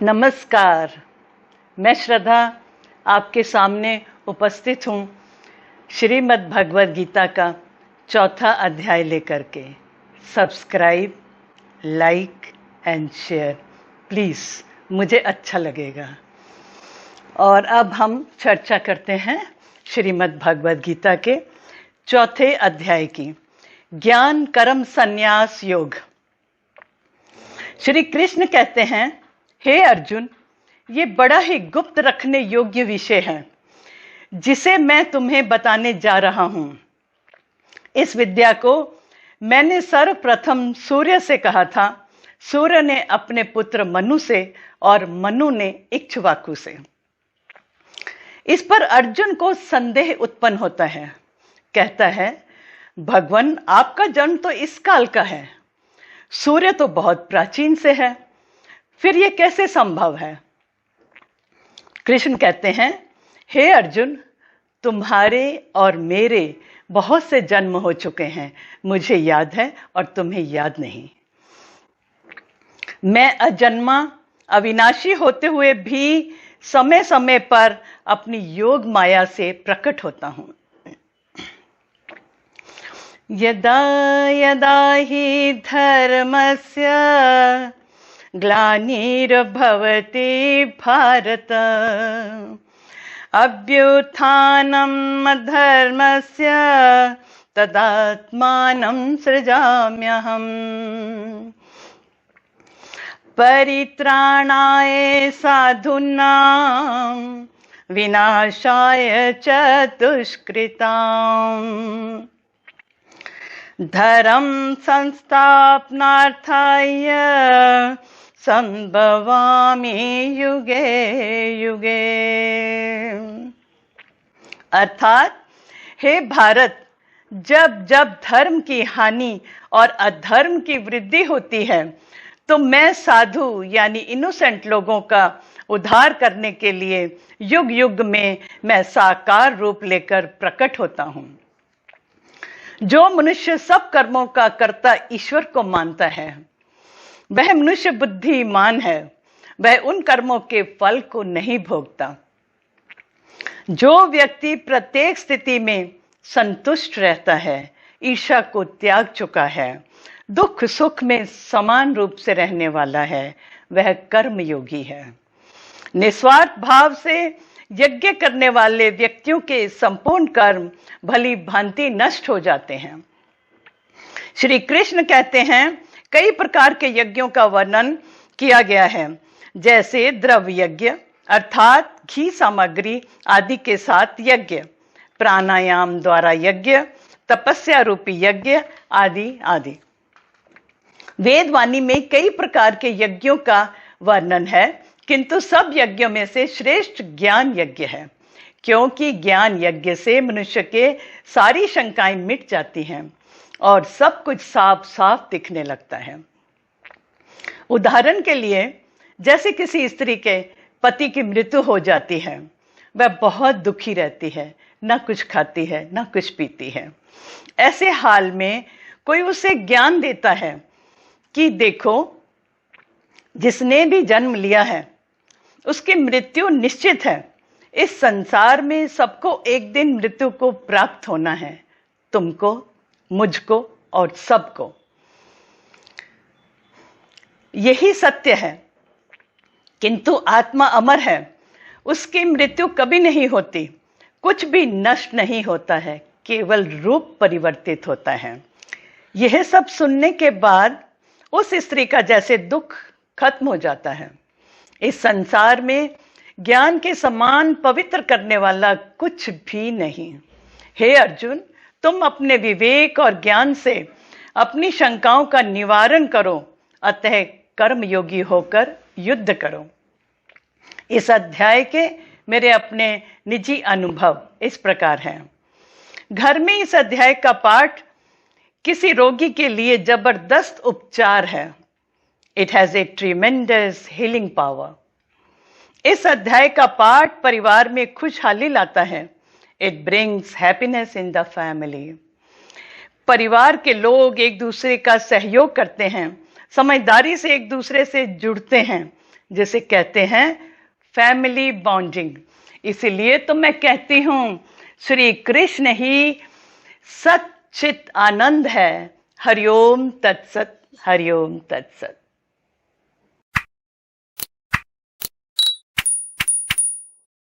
नमस्कार। मैं श्रद्धा आपके सामने उपस्थित हूँ श्रीमद् भगवद गीता का चौथा अध्याय लेकर के। Subscribe, like and share please, मुझे अच्छा लगेगा। और अब हम चर्चा करते हैं श्रीमद् भगवद गीता के चौथे अध्याय की, ज्ञान कर्म संन्यास योग। श्री कृष्ण कहते हैं, हे अर्जुन, ये बड़ा ही गुप्त रखने योग्य विषय है जिसे मैं तुम्हें बताने जा रहा हूं। इस विद्या को मैंने सर्वप्रथम सूर्य से कहा था। सूर्य ने अपने पुत्र मनु से और मनु ने इक्ष्वाकु से। इस पर अर्जुन को संदेह उत्पन्न होता है। कहता है, भगवान, आपका जन्म तो इस काल का है, सूर्य तो बहुत प्राचीन से है, फिर ये कैसे संभव है? कृष्ण कहते हैं, हे अर्जुन, तुम्हारे और मेरे बहुत से जन्म हो चुके हैं, मुझे याद है और तुम्हें याद नहीं। मैं अजन्मा अविनाशी होते हुए भी समय समय पर अपनी योग माया से प्रकट होता हूं। यदा यदा ही धर्मस्य ग्लानिर्भवति भारत, अभ्युत्थानम् अधर्मस्य तदात्मानं सृजाम्यहम्। परित्राणाय साधूनां विनाशाय च दुष्कृताम्, धर्म संस्थापनार्थाय संभवामि युगे युगे। अर्थात, हे भारत, जब जब धर्म की हानि और अधर्म की वृद्धि होती है तो मैं साधु यानी इनोसेंट लोगों का उद्धार करने के लिए युग युग में मैं साकार रूप लेकर प्रकट होता हूं। जो मनुष्य सब कर्मों का कर्ता ईश्वर को मानता है, वह मनुष्य बुद्धिमान है, वह उन कर्मों के फल को नहीं भोगता। जो व्यक्ति प्रत्येक स्थिति में संतुष्ट रहता है, ईर्ष्या को त्याग चुका है, दुख सुख में समान रूप से रहने वाला है, वह कर्मयोगी है। निस्वार्थ भाव से यज्ञ करने वाले व्यक्तियों के संपूर्ण कर्म भली भांति नष्ट हो जाते हैं। श्री कृष्ण कहते हैं, कई प्रकार के यज्ञों का वर्णन किया गया है, जैसे द्रव्य यज्ञ अर्थात घी सामग्री आदि के साथ यज्ञ, प्राणायाम द्वारा यज्ञ, तपस्या रूपी यज्ञ आदि आदि। वेदवाणी में कई प्रकार के यज्ञों का वर्णन है, किंतु सब यज्ञों में से श्रेष्ठ ज्ञान यज्ञ है, क्योंकि ज्ञान यज्ञ से मनुष्य के सारी शंकाएं मिट जाती हैं और सब कुछ साफ साफ दिखने लगता है। उदाहरण के लिए, जैसे किसी स्त्री के पति की मृत्यु हो जाती है, वह बहुत दुखी रहती है, ना कुछ खाती है ना कुछ पीती है। ऐसे हाल में कोई उसे ज्ञान देता है कि देखो, जिसने भी जन्म लिया है उसकी मृत्यु निश्चित है। इस संसार में सबको एक दिन मृत्यु को प्राप्त होना है, तुमको, मुझको और सबको। यही सत्य है। किंतु आत्मा अमर है, उसकी मृत्यु कभी नहीं होती, कुछ भी नष्ट नहीं होता है, केवल रूप परिवर्तित होता है। यह सब सुनने के बाद उस स्त्री का जैसे दुख खत्म हो जाता है। इस संसार में ज्ञान के समान पवित्र करने वाला कुछ भी नहीं। हे अर्जुन, तुम अपने विवेक और ज्ञान से अपनी शंकाओं का निवारण करो, अतः कर्मयोगी होकर युद्ध करो। इस अध्याय के मेरे अपने निजी अनुभव इस प्रकार हैं। घर में इस अध्याय का पाठ किसी रोगी के लिए जबरदस्त उपचार है। It has a tremendous healing power. इस अध्याय का पाठ परिवार में खुशहाली लाता है। It brings happiness in the family. परिवार के लोग एक दूसरे का सहयोग करते हैं, समझदारी से एक दूसरे से जुड़ते हैं, जिसे कहते हैं फैमिली बॉन्डिंग। इसीलिए तो मैं कहती हूं श्री कृष्ण ही सच्चित आनंद है। हरिओम तत्सत, हरिओम तत्सत।